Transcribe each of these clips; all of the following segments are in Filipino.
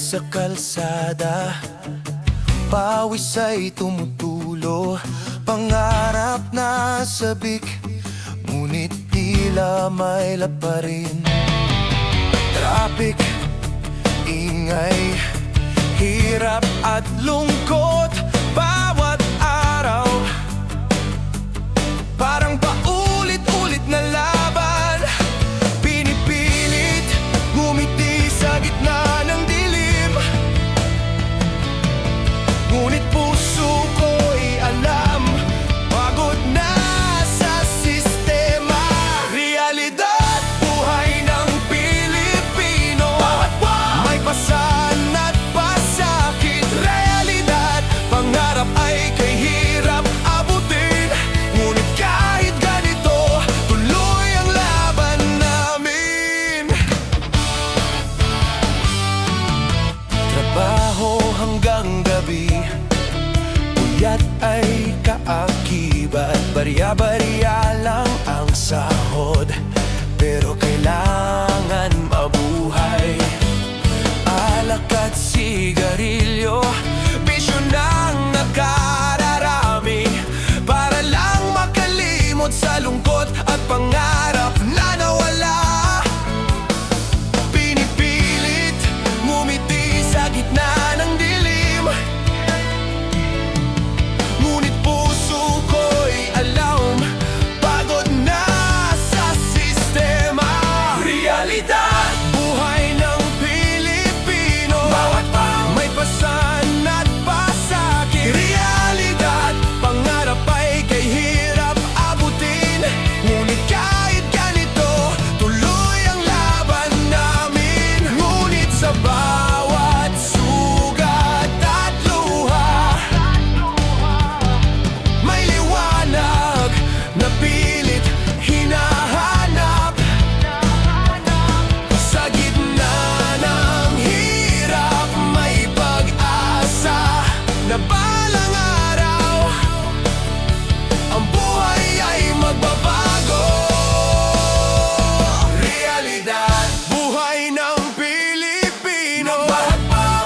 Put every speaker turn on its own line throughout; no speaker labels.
sa kalsada, pawis ay tumutulo, pangarap na sabik, ngunit tila may pa rin. Traffic, ingay, hirap at lungkot, bawat araw parang paulit-ulit na laban. Pinipilit ngumiti sa gitna ng dilim, ngunit puso ko'y alam, pagod na sa sistema. Realidad, buhay ng Pilipino, may pasan at pasakit. Realidad, pangarap ay kay hirap abutin, ngunit kahit ganito, tuloy ang laban namin. Trabaho hanggang gabi, puyat ay kaakibat, barya-barya lang ang sahod, pero kailangan mabuhay. Alak at sigarilyo, bisyo ng nakararami, para lang makalimot sa lungkot at pangarap na nawala. Pinipilit ngumiti sa gitna ng dilim, ngunit puso ko'y alam, pagod na sa sistema. Realidad, buhay ng Pilipino, may pasan at pasakit. Realidad, pangarap ay kay hirap abutin, ngunit kahit ganito, tuloy ang laban namin. Ngunit sa bawat sugat at luha, may liwanag na pilit hinahanap. Sa gitna ng hirap, may pag-asa na balang araw ang buhay ay magbabago. Realidad, buhay ng Pilipino,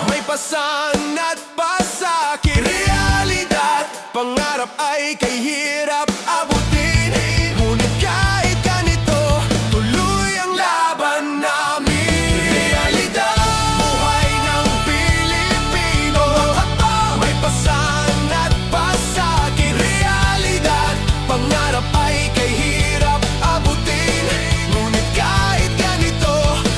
may pasan at pasakit. Realidad, pangarap ay kay hirap abutin, ngunit kahit ganito, tuloy ang laban namin. Realidad, buhay ng Pilipino, may pasan at pasakit. Realidad, pangarap ay kay hirap abutin, ngunit kahit ganito,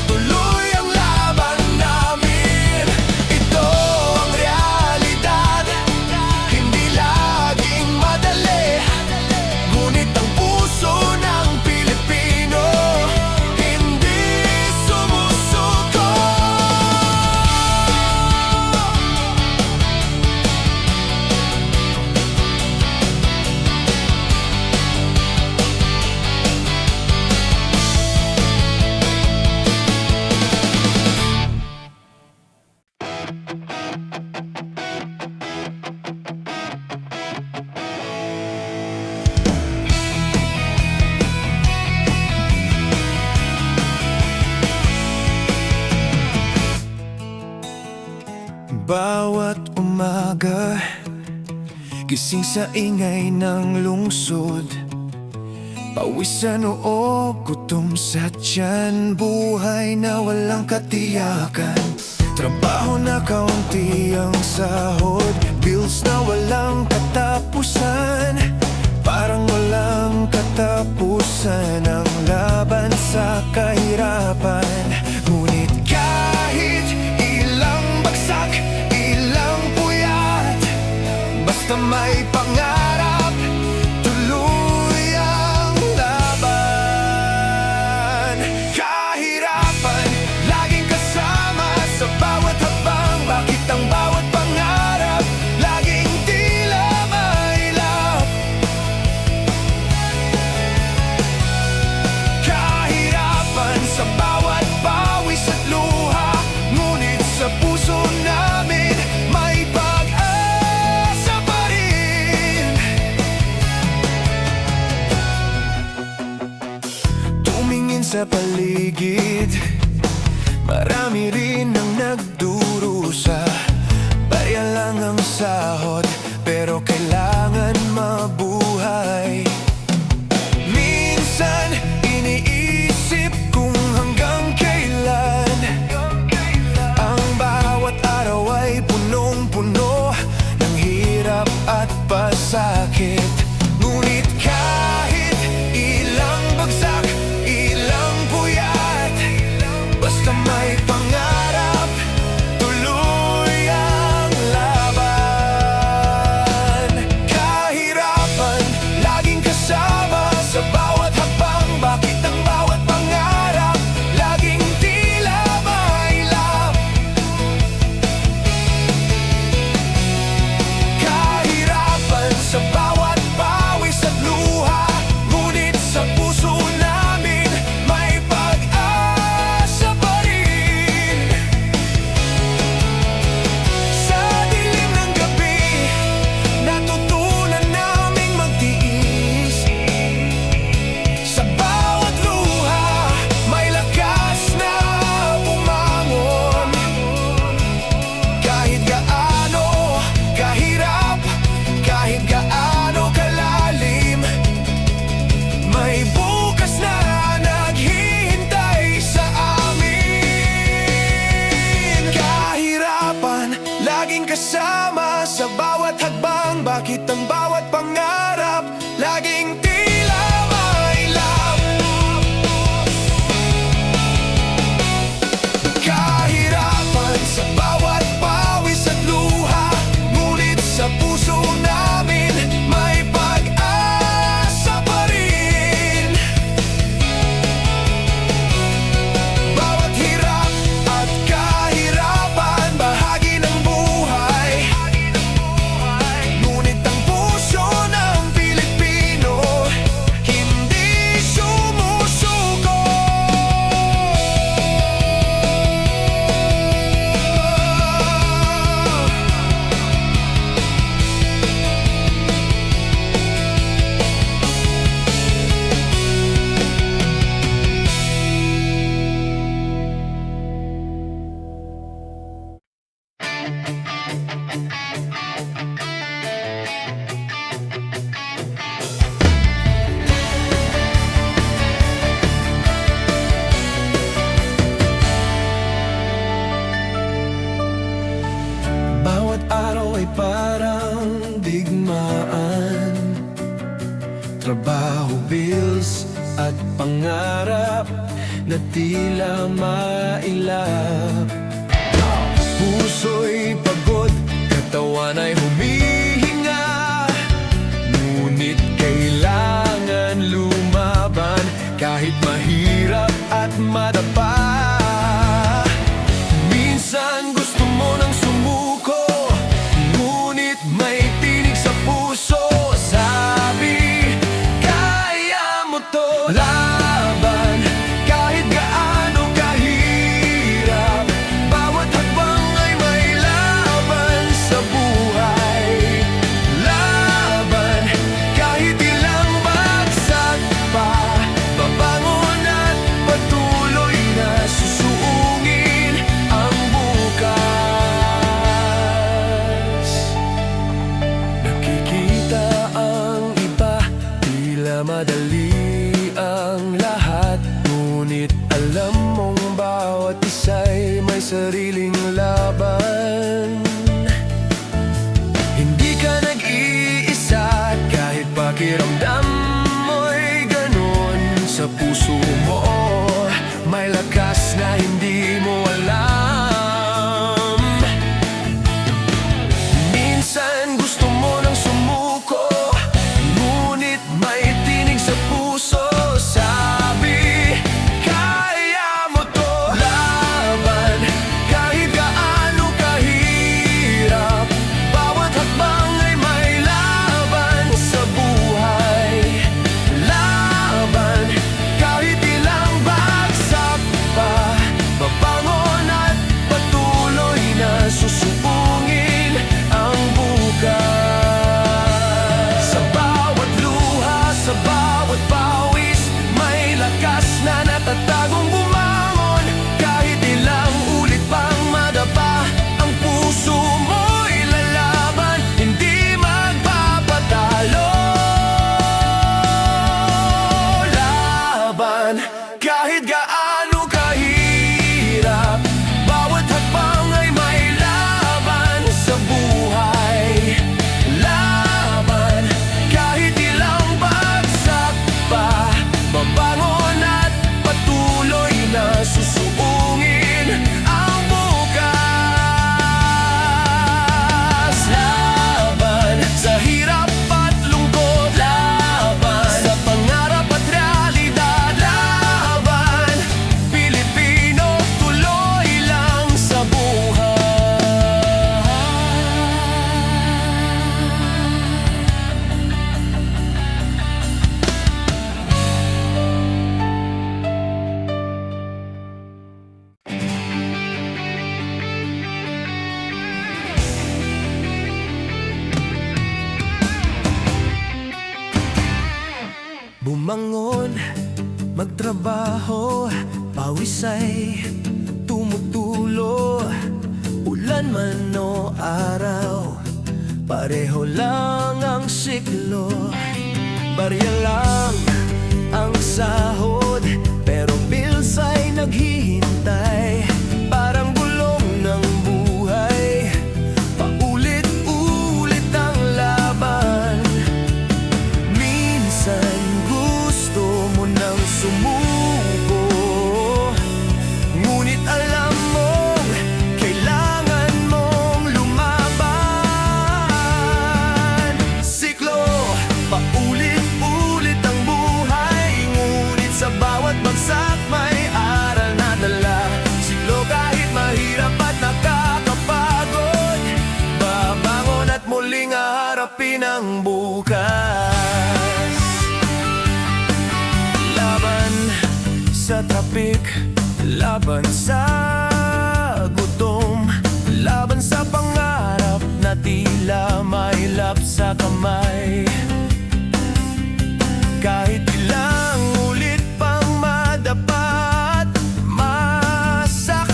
tuloy ang laban namin. Ito ang realidad, hindi laging madali, ngunit ang puso ng Pilipino hindi sumusuko. Bawat umaga, gising sa ingay ng lungsod, pawis sa noo, gutom sa tiyan, buhay na walang katiyakan. Trabaho na kaunti ang sahod, bills na walang katapusan, parang walang katapusan ang laban sa kahirapan. Ngunit kahit ilang bagsak, ilang puyat, basta may pangarap, tuloy ang laban. Kahirapan, laging kasama sa bawat habang, bakit ang bawat pangarap laging tila mailap? Kahirapan sa bawat pawis at luha, ngunit sa puso namin may pag-asa pa rin. kasama sa bawat hakbang. Bakit ang bawat pangarap laging tila mailap? Kahirapan sa bawat pawis at luha, ngunit sa puso namin may pag-asa pa rin. Bawat hirap at kahirapan, bahagi ng buhay. Ngunit ang puso ng Pilipino hindi sumusuko. Bawat araw ay parang digmaan. Trabaho, bills at pangarap na tila mailap. Puso'y pagod, katawan ay humihinga, ngunit kailangan lumaban kahit mahirap at madapa. Minsan gusto mo nang sumuko, ngunit may tinig sa puso. Sabi, kaya mo to. Laban kahit gaano kahirap, bawat hakbang ay may laban sa buhay. Laban kahit ilang bagsak pa, babangon at patuloy na susuungin ang bukas. Nakikita ang iba, tila madali ang lahat, ngunit alam mong bawat isa'y may sariling laban. Hindi ka nag-iisa kahit pakiramdam mo'y ganun. Sa puso mo may lakas na hindi mo alam. Minsan gusto mo nang sumuko, ngunit may tinig sa puso. Sabi, kaya mo to. Laban kahit gaano kahirap, bawat hakbang ay may laban sa buhay. Laban kahit ilang bagsak pa, babangon at patuloy na susuungin ang bukas. Sa bawat luha, sa bawat pawis, may lakas na natatagong bumangon. Kahit ilang ulit pang madapa, ang puso mo'y lalaban, hindi magpapatalo. Laban kahit gaano kahirap, bawat hakbang ay may laban sa buhay. Laban kahit ilang bagsak pa, babangon at patuloy na susuungin ang bukas. Laban sa hirap at lungkot, laban sa pangarap at realidad. Laban, Pilipino, tuloy lang sa buhay. Bumangon, magtrabaho, pawis ay tumutulo. Ulan man o araw, pareho lang ang siklo. Barya lang ang sahod, pero bills ay naghihintay. Parang gulong ng buhay, paulit harapin ang bukas. Laban sa trapik, laban sa gutom, laban sa pangarap na tila mailap sa kamay. Kahit ilang ulit pang madapat, masaktan,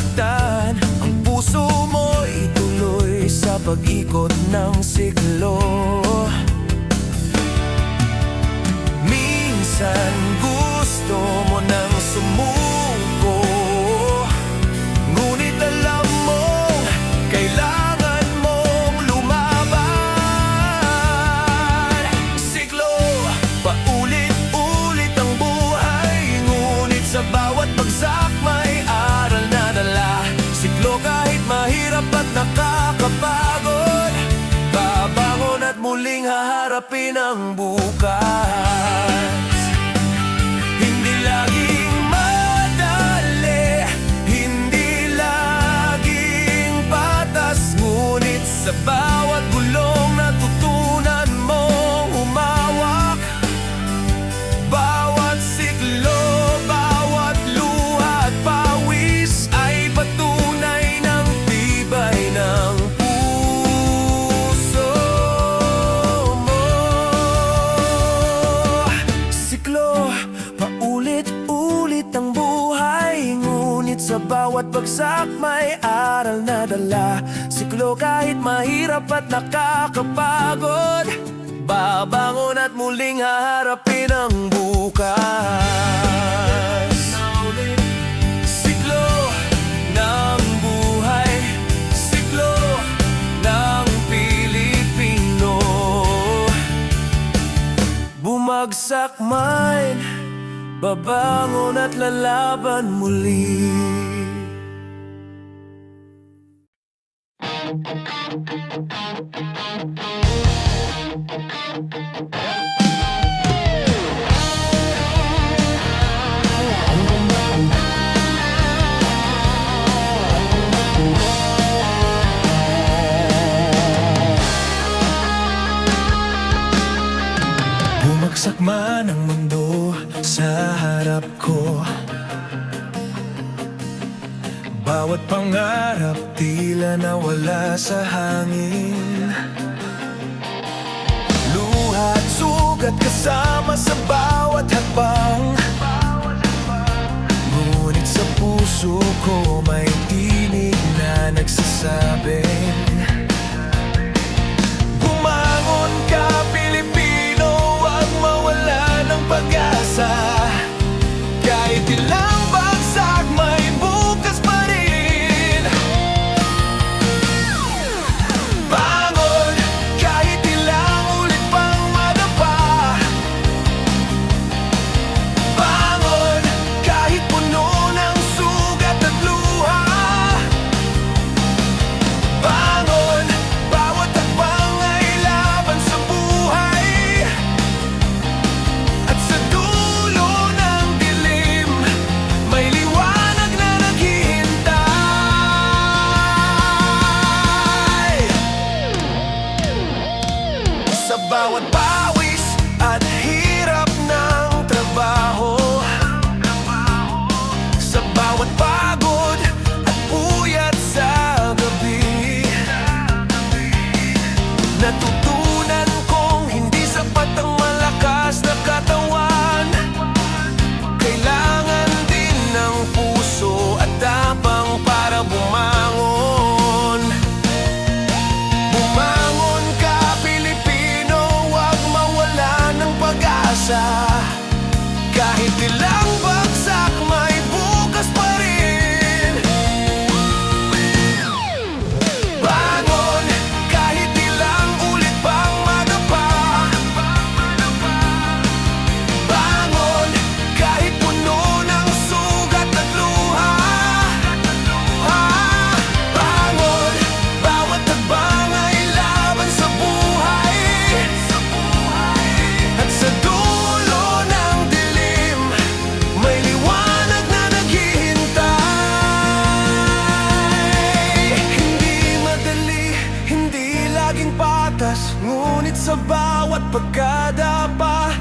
ang puso mo'y tuloy sa pag-ikot ng siklo. Minsan gusto mo nang sumuko, ngunit alam mo, kailangan mong lumaban. Siklo, paulit-ulit ang buhay, ngunit sa bawat bagsak may aral na dala. Siklo kahit mahirap at nakakapagod, babangon at muling haharapin ang bukas. Hindi laging madali, hindi laging patas, ngunit sa bawat gulong natutunan mong humawak. Bawat siklo, bawat luha at pawis ay patunay ng tibay ng puso mo. Siklo, paulit-ulit ang buhay, ngunit sa bawat bagsak may aral na dala. Siklo kahit mahirap at nakakapagod, babangon at muling haharapin ang bukas. Siklo ng buhay, siklo ng Pilipino. Bumagsak man, babangon at lalaban muli. Bumagsak man ang mundo sa harap ko, bawat pangarap tila nawala sa hangin. Luha at sugat kasama sa bawat hakbang, ngunit sa puso ko may tinig na nagsasabing, bumangon ka Pilipino, huwag mawala ng pag-asa. Kahit ilang bagsak may bukas pa rin. Bangon kahit ilang ulit pang madapa. Bangon kahit puno ng sugat at luha.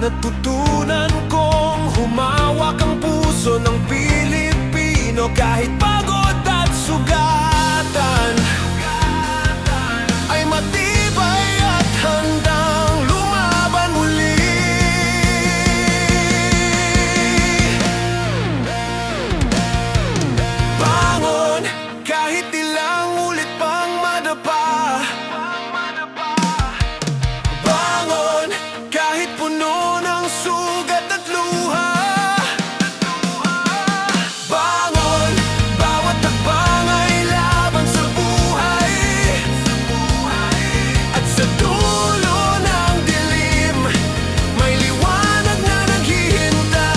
Natutunan kong humawak ang puso ng Pilipino. Kahit pagod at sugatan, ay matibay at handang lumaban muli. Bangon, kahit ilang ulit pang madapa. Bangon, kahit puno ng sugat at luha. Bangon, bawat hakbang ay laban sa buhay. At sa dulo ng dilim, may liwanag na naghihintay.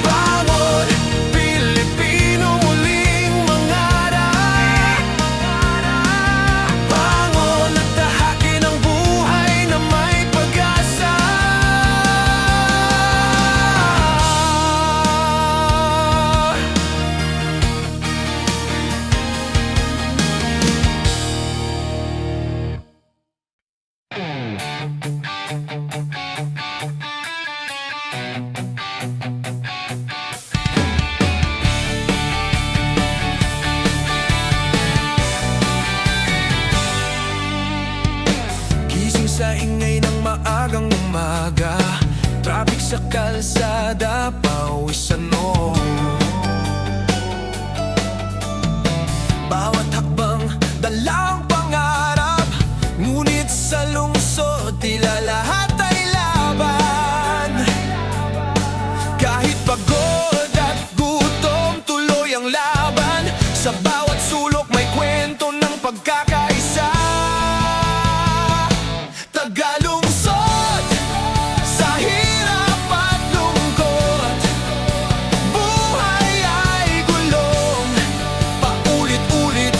Bangon, Pilipino, muling mangarap. Bangon at tahakin ang buhay na may pag-asa. Gising sa ingay ng maagang umaga, traffic sa kalsada, pawisan mo. Bawat hakbang, dalang pangarap. Ngunit sa lungsod, tila lahat ay laban. Kahit pagod at gutom, tuloy ang laban. Sa bawat sulok may kwento ng pagkakaisa. Tagalungsod, sa hirap at lungkot, buhay ay gulong. Paulit-ulit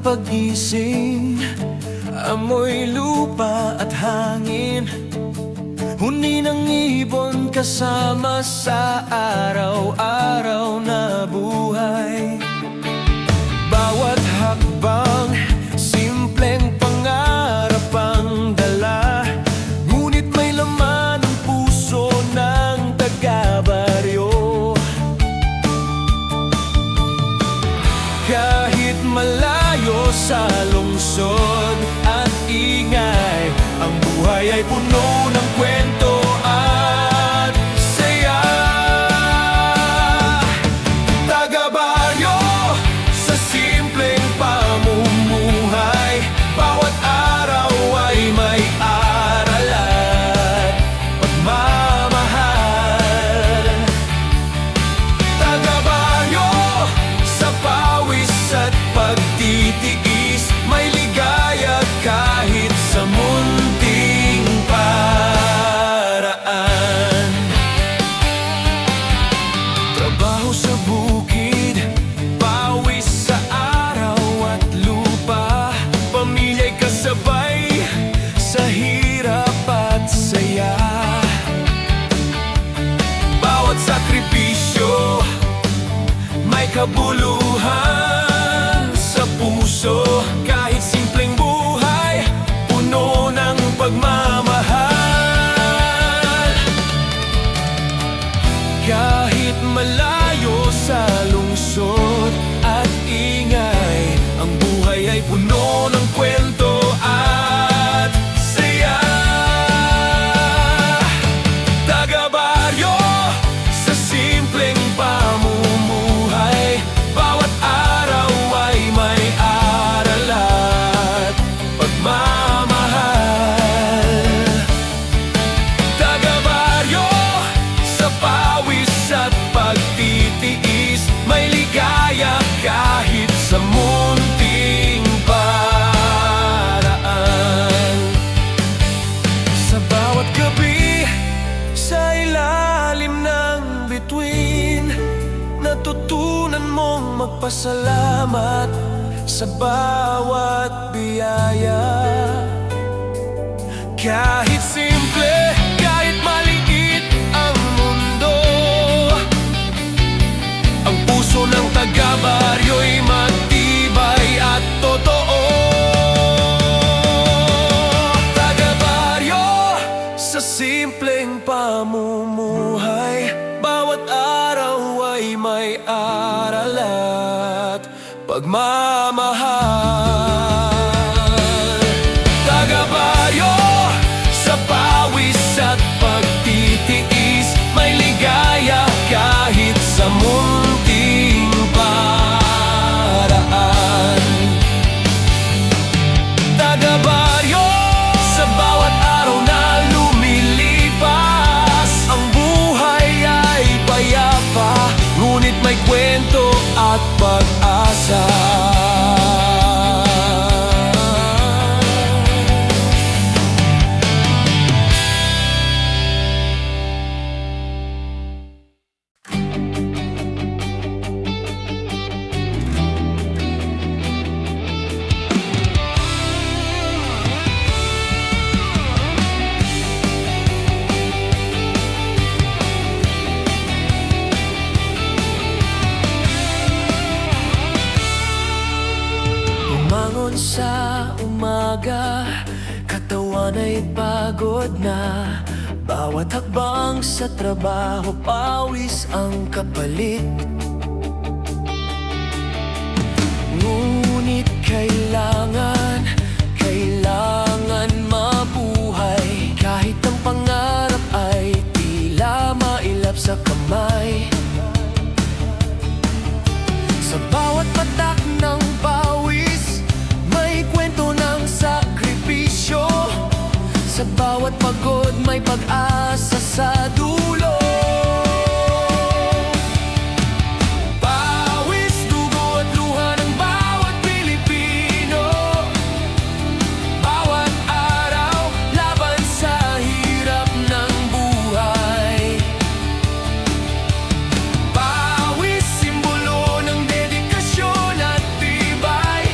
pag-gising, amoy lupa at hangin, huni ng ibon kasama sa araw-araw na buhay. Bawat hakbang, simpleng pangarap ang dala, ngunit may laman ang puso ng taga-baryo. Kahit malayo sa lungsod at ingay, ang buhay ay puno ng kwento at saya. Taga-baryo sa simpleng pamumuhay, bawat araw ay may aral at pagmamahal. Taga-baryo sa pawis at pagtitiis, may ligaya kahit sa munting paraan. Trabaho sa bukid, pawis sa araw at lupa, pamilya'y kasabay sa hirap at saya. Bawat sakripisyo may kabuluhan sa puso, kahit simpleng buhay, puno ng pagmamahal. Kahit malayo sa lungsod at ingay, ang buhay ay puno ng kwento at saya. Taga-baryo sa simpleng pamumuhay, bawat araw ay may aral at pagmamahal. Taga-baryo sa pawis at pagtitiis, may ligaya kahit sa munting paraan. Sa bawat gabi, sa ilalim ng bituin, natutunan mong magpasalamat sa bawat biyaya. Kahit simple, kahit maliit ang mundo, ang puso ng taga-baryo'y matibay at totoo. Taga-baryo sa simpleng pamumuhay, bawat araw ay may aral at pagmamahal. Taga-baryo sa pawis at pagtitiis, may ligaya kahit sa munting paraan. Taga-baryo sa bawat araw na lumilipas, ang buhay ay payapa, ngunit may kwento at pag-asa. Bumangon sa umaga, katawan ay pagod na, bawat hakbang sa trabaho, pawis ang kapalit. Ngunit kailangan mabuhay, kahit ang pangarap ay tila mailap sa kamay. Sa bawat patak ng pawis, may kwento ng sakripisyo. Sa bawat pagod, may pag-asa sa dulo. Pawis, dugo at luha ng bawat Pilipino, bawat araw laban sa hirap ng buhay. Pawis, simbolo ng dedikasyon at tibay,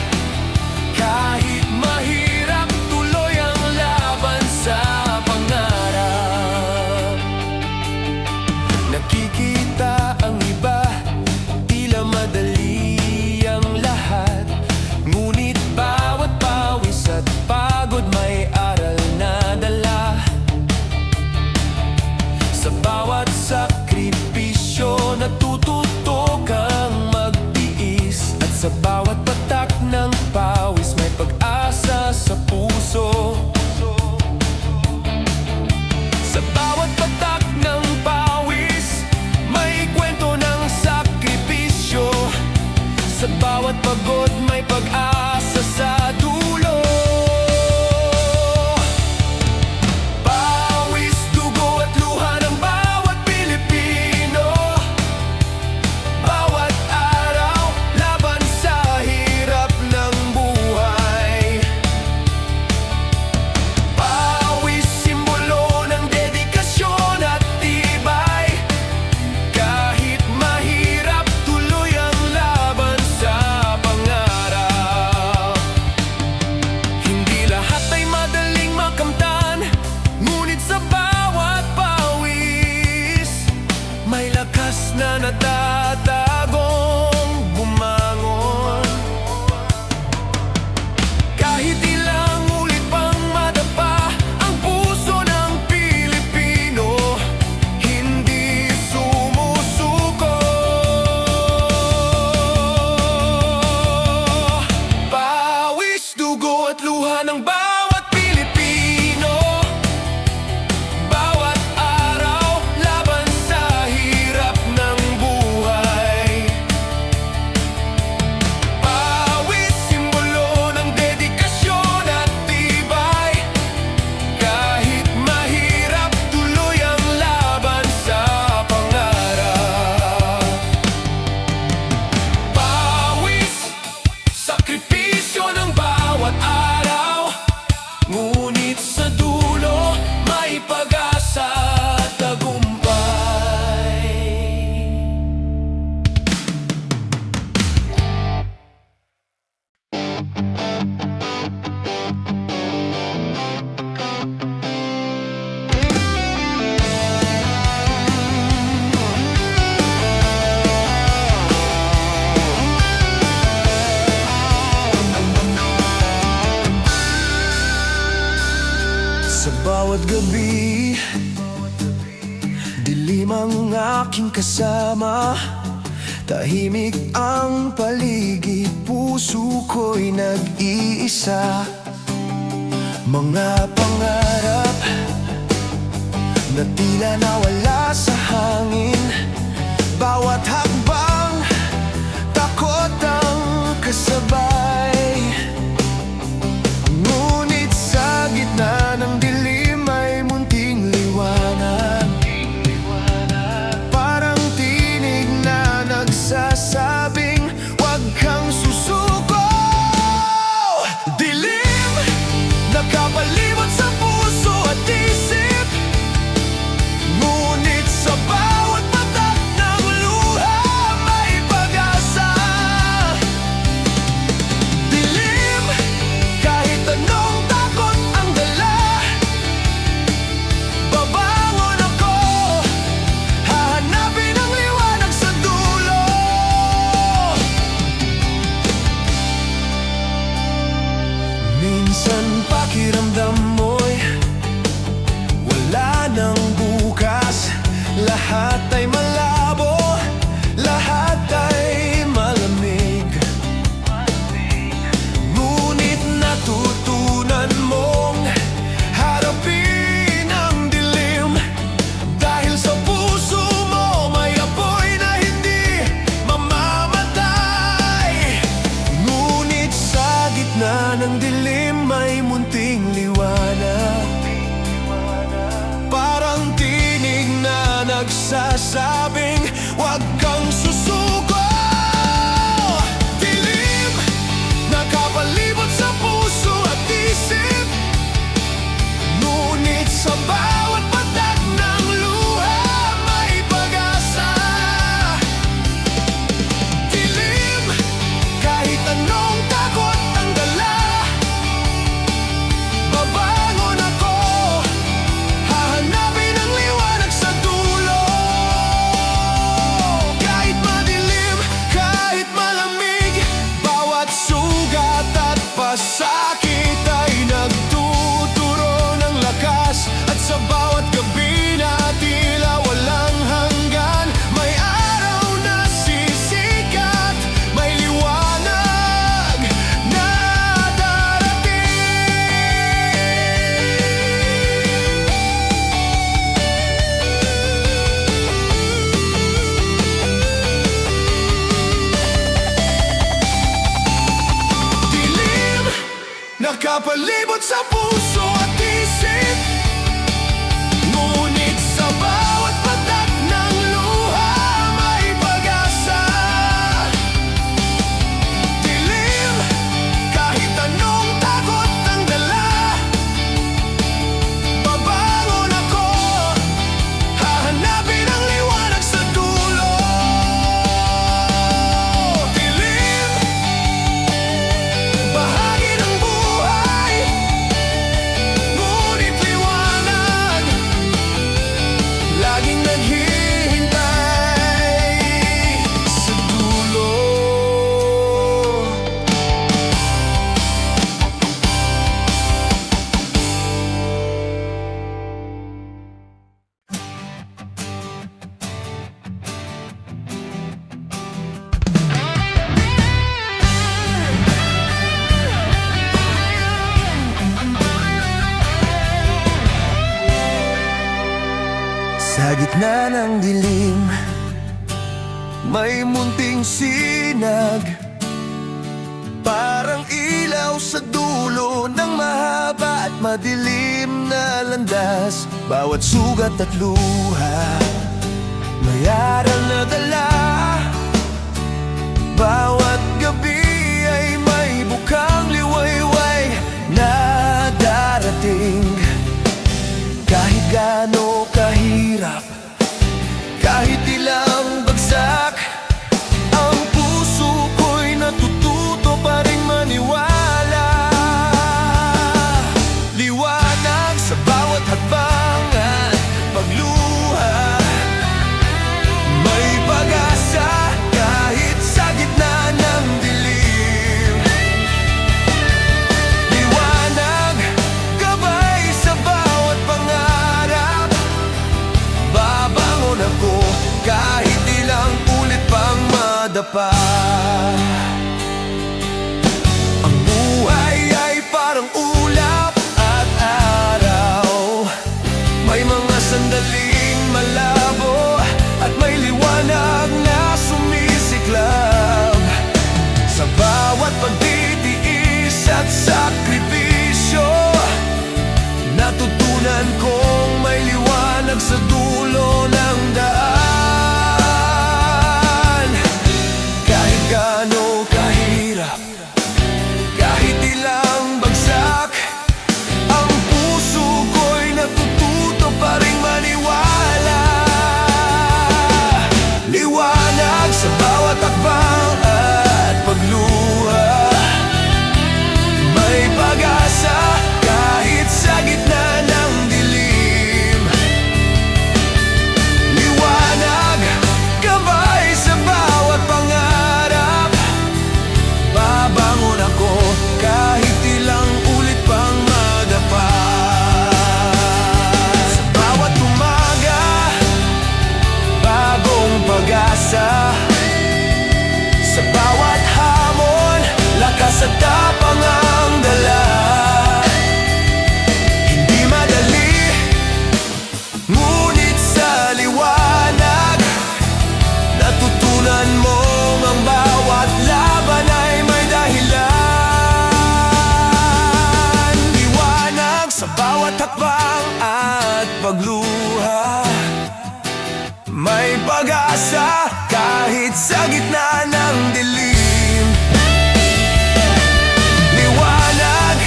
ng bawat Pilipino. Bawat araw laban sa hirap ng buhay. Pawis, simbolo ng dedikasyon at tibay. Kahit mahirap, tuloy ang laban sa pangarap. Pawis, sakripisyo ng bawat araw. Ngunit sa dulo, may pag-asa at tagumpay. Sa bawat gabi, dilim ang aking kasama. Tahimik ang paligid, puso ko'y nag-iisa. Mga pangarap na tila nawala sa hangin. Bawat hakbang, takot ang kasabay. Ngunit sa gitna ng dilim ay munting liwanag. Parang tinig na nagsasabing, huwag kang susuko. Dilim, nakapalibot sa puso at isip. Ngunit sa bawat patak ng luha, may pag-asa. Dilim, kahit anong takot ang dala, babangon ako, hahanapin ang liwanag sa dulo. Minsan pakiramdam mo'y wala nang bukas. Lahat ay malabo, lahat ay malamig. Ngunit natutunan mong harapin ang dilim. Dahil sa puso mo may apoy na hindi mamamatay. Ngunit sa gitna ng dilim may munting liwanag. Parang tinig na nagsasabing, huwag kang susuko. Dilim, nakapalibot sa puso at isip. Ngunit sa bawat patak ng luha, may pag-asa. Dilim, kahit anong takot ang dala, babangon ako, hahanapin ang liwanag sa dulo. Kahit madilim, kahit malamig, bawat sugat at pasakit ay nagtuturo ng lakas. At sa bawat gabi na tila walang hanggan, may araw na sisikat, may liwanag na darating. Dilim, nakapalibot sa puso at isip. Ngunit sa bawat patak ng luha, may pag-asa. Dilim, kahit anong takot ang dala, babangon ako, hahanapin ang liwanag sa dulo. Dilim, bahagi ng buhay. Ngunit liwanag Sa gitna ng dilim, may munting sinag, parang ilaw sa dulo ng mahaba at madilim na landas. Bawat sugat at luha, may aral na dala. Bawat gabi ay may bukang liwayway na darating. Kahit gaano kahirap, kahit ilang bagsak, ang puso ko'y natututo pa ring maniwala. Liwanag sa bawat hakbang at pagluha, may pag-asa kahit sa gitna ng dilim. Liwanag, gabay sa bawat pangarap, babangon ako kahit ilang ulit pang madapa. Ang buhay ay parang ulap at araw, may mga sandaling malabo at may liwanag na sumisiklab. Sa bawat pagtitiis at sakripisyo, natutunan kong may liwanag sa dulo ng daan. Kahit gaano kahirap, kahit ilang bagsak, ang puso ko'y natututo pa ring maniwala. Liwanag sa bawat hakbang at pagluha, may pag-asa kahit sa gitna ng dilim. Liwanag, gabay sa bawat pangarap, babangon ako kahit ilang ulit pang madapa. Sa bawat umaga, bagong pag-asa. Sa bawat hamon, lakas at tapang ang dala. Hindi madali, ngunit sa liwanag, natutunan mong ang bawat laban ay may dahilan. Liwanag sa bawat hakbang at pagluha, may pag-asa kahit sa gitna ng dilim. Liwanag,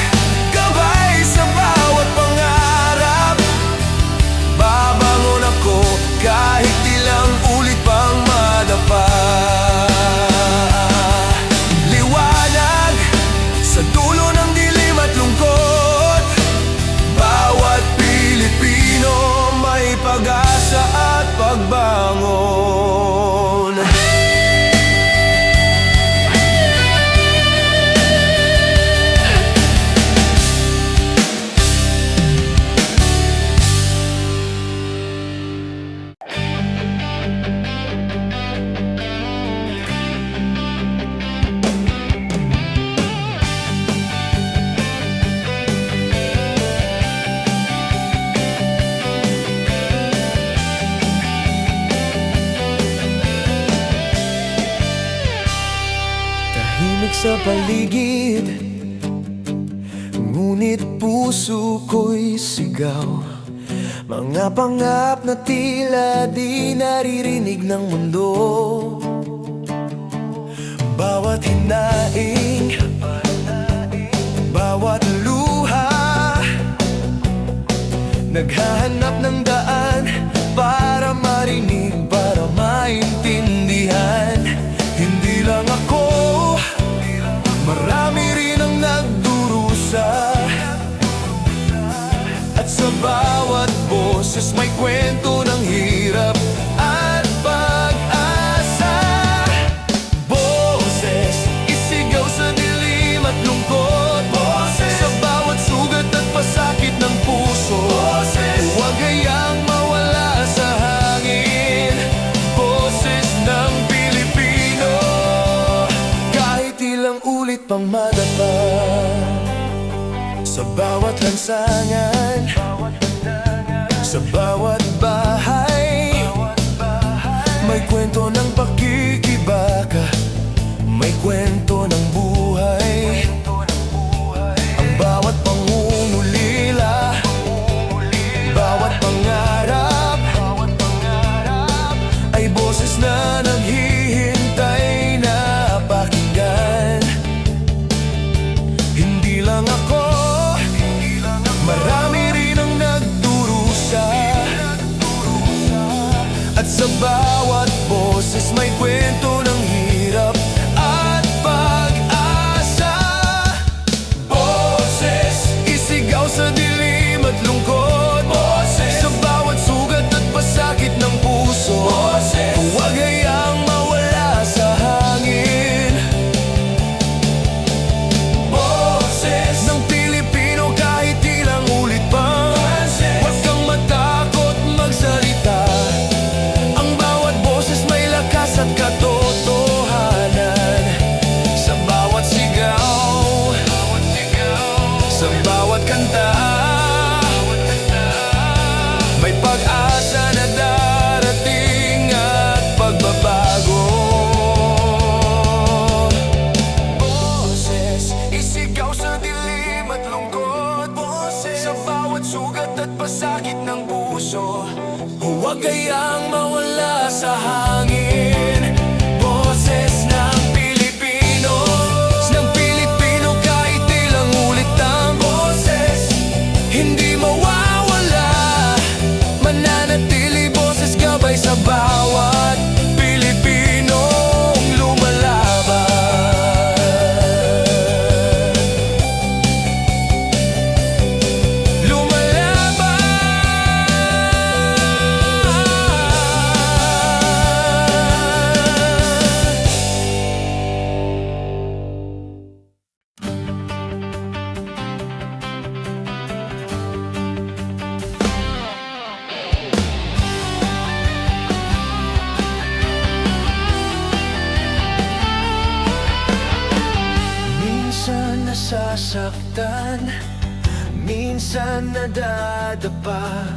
gabay sa bawat pangarap, babangon ako kahit ilang ulit pang madapa. Liwanag sa dulo ng dilim at lungkot, bawat Pilipino may pag-asa at pagbangon. Tahimik sa paligid, ngunit puso ko'y sigaw. Mga pangap na tila di naririnig ng mundo. Bawat hinaing, bawat luha, naghahanap ng daan para marinig, para maintindihan. Hindi lang ako, marami rin ang nagdurusa, at sa bawat boses may kwento ng hirap at pag-asa. Boses, isigaw sa dilim at lungkot. Boses, sa bawat sugat at pasakit ng puso. Boses, huwag hayang mawala sa hangin. Boses ng Pilipino, kahit ilang ulit pang madapa. Sa bawat lansangan, sa bawat bahay, At sa bawat boses may kwento ng hirap at pag-asa. Boses, isigaw sa dilim at lungkot. Boses, sa bawat sugat at pasakit ng puso. Boses, huwag hayaang mawala sa hangin. Boses ng Pilipino kahit ilang ulit pa. Huwag kang matakot magsalita. Ang bawat boses may lakas at katotohanan. Sa bawat sigaw, sa bawat kanta, may pag-asa na darating at pagbabago. Boses, isigaw sa dilim at lungkot. Boses, sa bawat sugat at pasakit ng puso. Huwag hayaang mawala sa hangin. Boses ng Pilipino kahit ilang ulit ang boses. Hindi mawawala, mananatili boses gabay sa bawat Pilipinong lumalaban. Minsan nasasaktan, minsan nadadapa,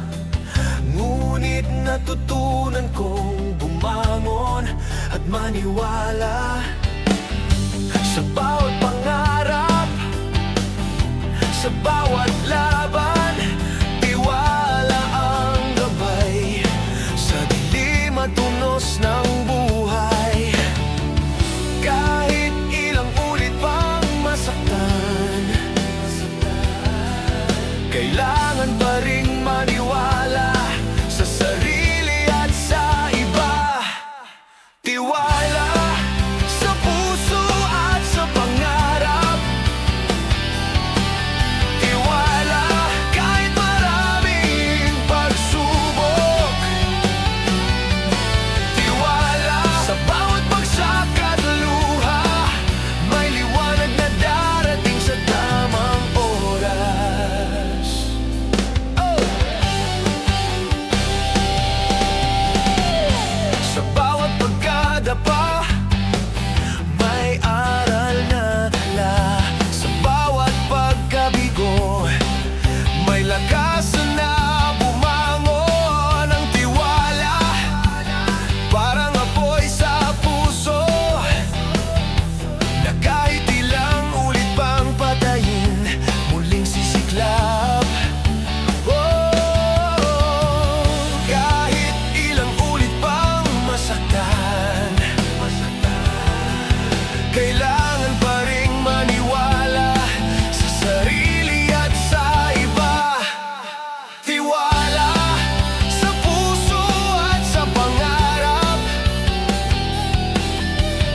ngunit natutunan kong bumangon at maniwala. Sa bawat pangarap, sa bawat laban, tiwala ang gabay. Sa dilim at unos ng buhay, kahit ilang ulit pang masaktan, kailangan pa ring maniwala sa sarili at sa iba. Tiwala sa puso at sa pangarap. Tiwala kahit maraming pagsubok. Tiwala sa bawat bagsak at luha, may liwanag na darating sa tamang oras. Sa bawat pagkadapa, may aral na tala. Sa bawat pagkabigo, may lakas na bumangon. Ang tiwala, parang apoy sa puso, na kahit ilang ulit pang patayin, muling sisiklab. Kahit ilang ulit pang masaktan, kailangan pa ring maniwala sa sarili at sa iba. Tiwala sa puso at sa pangarap.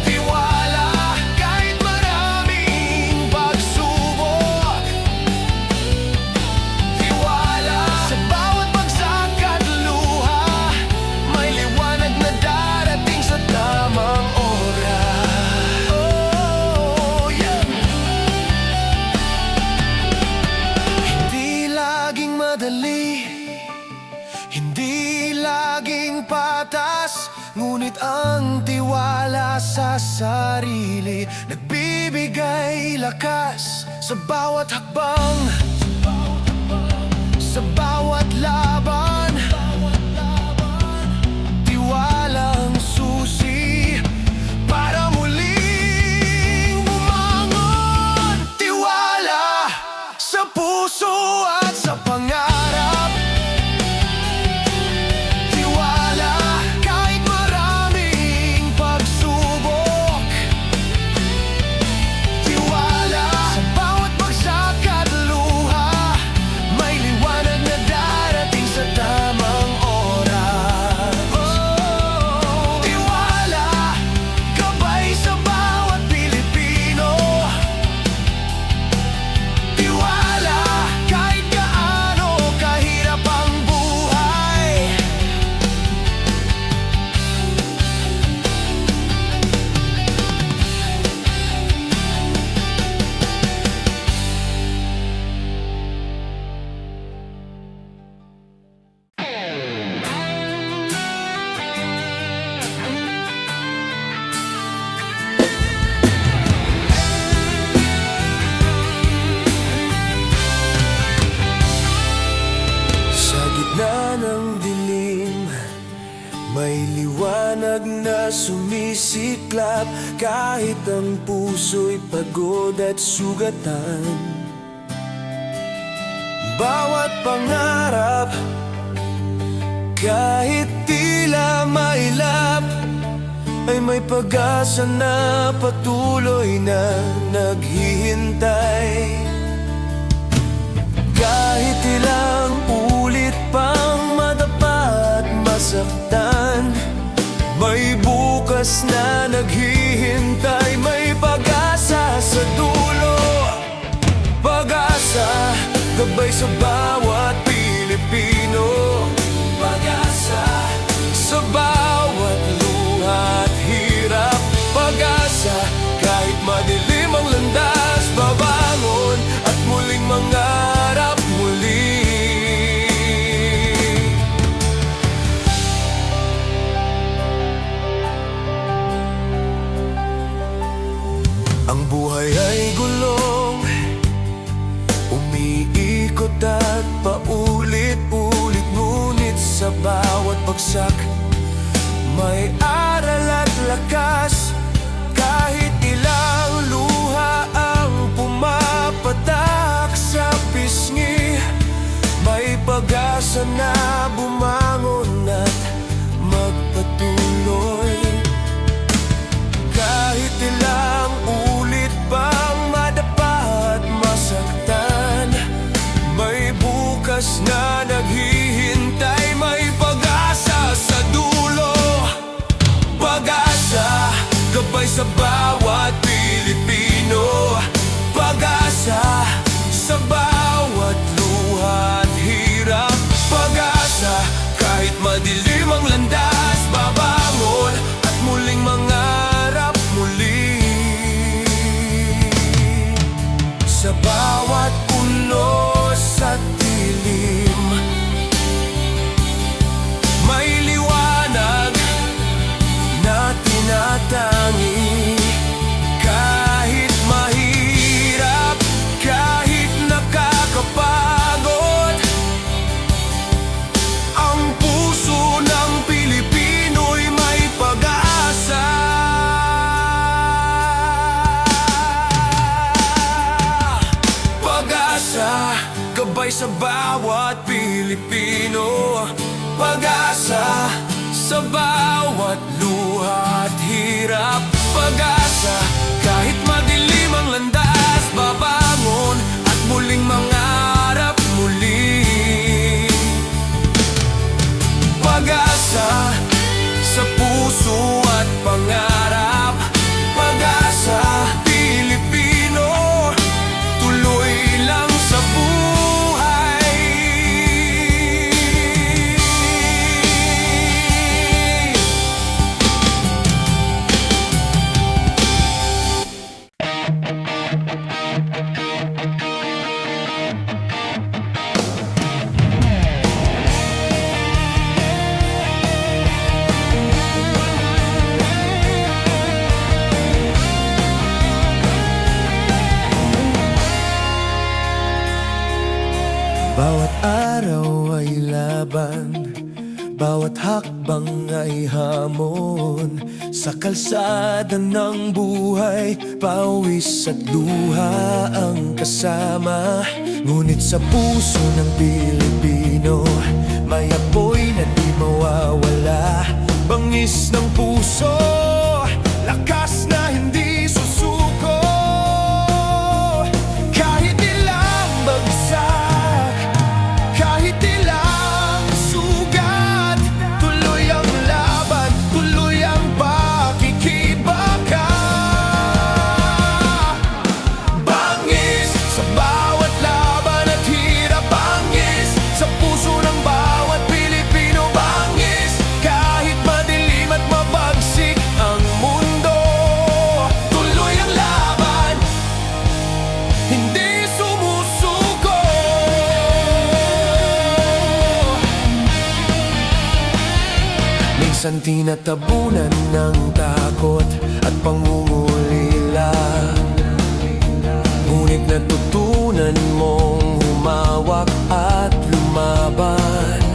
Tiwala kahit maraming pagsubok. Tiwala sa bawat bagsak at luha, may liwanag na darating sa tamang oras. Oh, yeah. Hindi laging madali, hindi laging patas, ngunit ang tiwala sa sarili nagbibigay lakas sa bawat hakbang, sa bawat laban. Tiwalang susi para muling bumangon. Tiwala sa puso at sa pangarap. Tiwala kahit maraming pagsubok. Tiwala sa bawat bagsak at luha, ng dilim, may liwanag na sumisiklap kahit ang puso'y pagod at sugatan. Bawat pangarap, kahit tila mailap, ay may pag-asa na patuloy na naghihintay. Kahit ilang ulit pang madapa at masaktan, may bukas na naghihintay. May pag-asa sa dulo, pag-asa gabay sa bawat Pilipino, pag-asa sa bawat luha at hirap, pag-asa kahit madilim ang landas, babangon at muling mangarap muli. Ang buhay ay gulong, umiikot at paulit-ulit, ngunit sa bawat bagsak may aral at lakas. Kahit ilang luha ang pumapatak sa pisngi, may pag-asa na bumangon at magpatuloy. Kahit ilang ulit pang madapa at masaktan, may bukas na naghihintay. May pag-asa sa dulo, pag-asa gabay sa bawat Pilipino, pag-asa sa bawat luha at hirap, pag-asa kahit madilim ang landas, babangon at muling mangarap muli. Sa bawat unos at dilim, may liwanag na tinatangi. Kahit mahirap, kahit nakakapagod, ang puso ng Pilipino'y may pag-asa. Pag-asa gabay sa bawat Pilipino, pag-asa sa bawat luha at hirap, pag-asa kahit madilim ang landas, babangon at muling mangarap muli. Pag-asa sa puso at pangarap, pag-asa Pilipino, tuloy lang sa buhay. Bawat araw ay laban, bawat hakbang ay hamon. Sa kalsada ng buhay, pawis at luha ang kasama. Ngunit sa puso ng Pilipino, may apoy na di mawawala. Bangis ng puso, lakas na hindi susuko. Kahit ilang bagsak, kahit ilang sugat, tuloy ang laban, tuloy ang pakikibaka. Bangis sa bawat laban at hirap, bangis sa puso ng bawat Pilipino, bangis kahit madilim at mabagsik ang mundo. Tuloy ang laban, hindi sumusuko. Minsan tinatabunan ng takot at pangungulila, ngunit natutunan mong humawak at lumaban.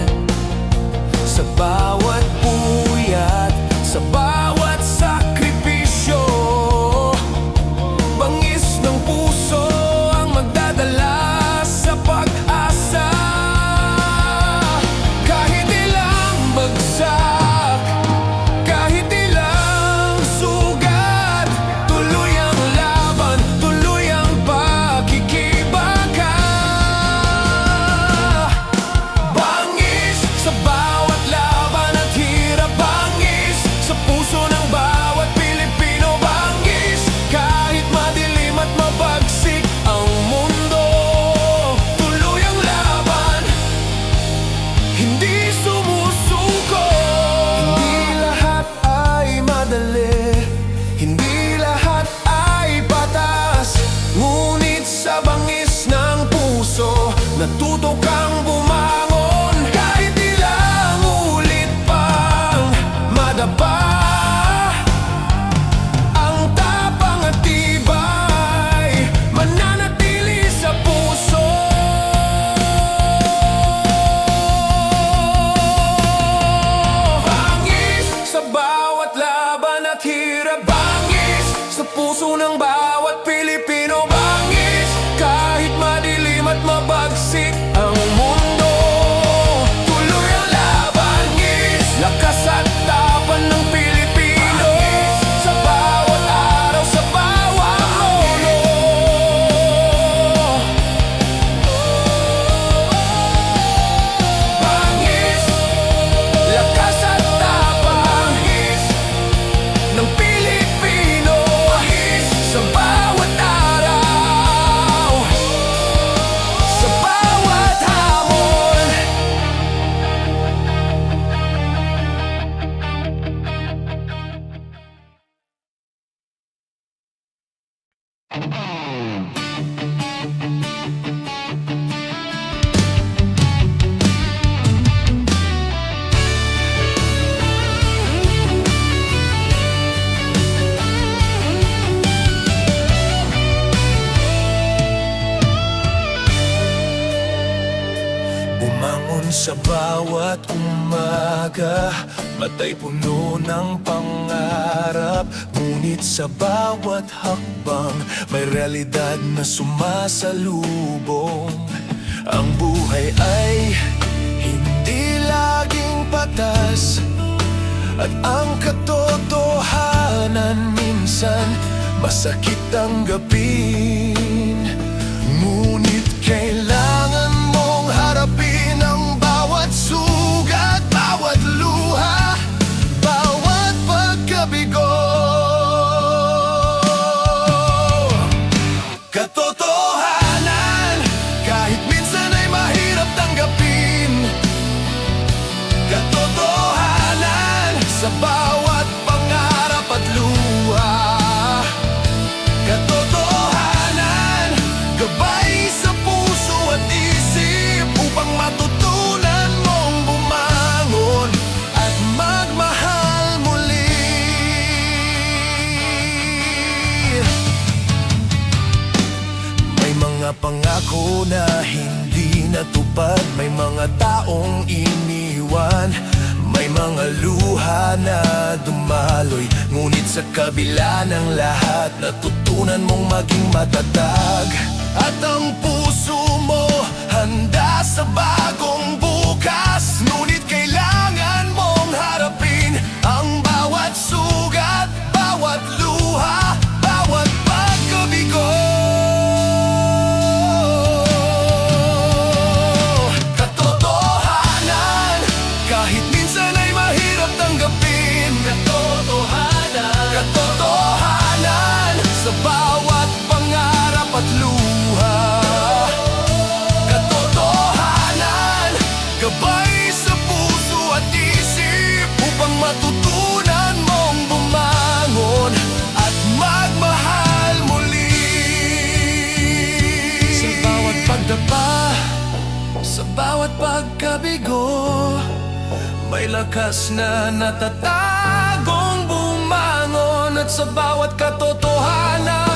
subukang bumangon kahit ilang ulit pang madapa. Ang tapang at tibay mananatili sa puso. Bangis sa bawat laban at hirap, bangis sa puso ng bawat Pilipino. Bangis kahit madilim at mabagsik ang mundo, tuloy ang laban. Bangis, lakas at tapan ng Pilipino. Sa bawat araw, sa bawat lolo. Bangis, lakas at tapan ng Pilipino. Sa bawat araw, sa bawat hamon. Bumangon sa bawat umaga, matay puno ng pangarap. Ngunit sa bawat hakbang, may realidad na sumasalubong. Ang buhay ay hindi laging patas, at ang katotohanan minsan masakit tanggapin. Ngunit kailangan mong harapin ang bawat sugat, bawat luha, bawat pagkabigo. Katotohanan, kahit minsan ay mahirap tanggapin. Katotohanan, sa bawat pangarap at luha. Katotohanan, gabay sa puso at isip upang matutunan mong bumangon at magmahal muli. May mga pangako na hindi natupad, may mga taong iniwan, may mga luha na dumaloy. Ngunit sa kabila ng lahat, natutunan mong maging matatag. At ang puso mo handa sa bagong bukas. Ngunit kailangan mong harapin ang bawat sugat, bawat luha, bawat pagkabigo. Katotohanan, kahit minsan ay mahirap tanggapin. Katotohanan, sa bawat pangarap at luha. Katotohanan, gabay sa puso at isip upang matutunan mong bumangon at magmahal muli. Sa bawat pagdapa, sa bawat pagkabigo, may lakas na natatagong bumangon. At sa bawat katotohanan,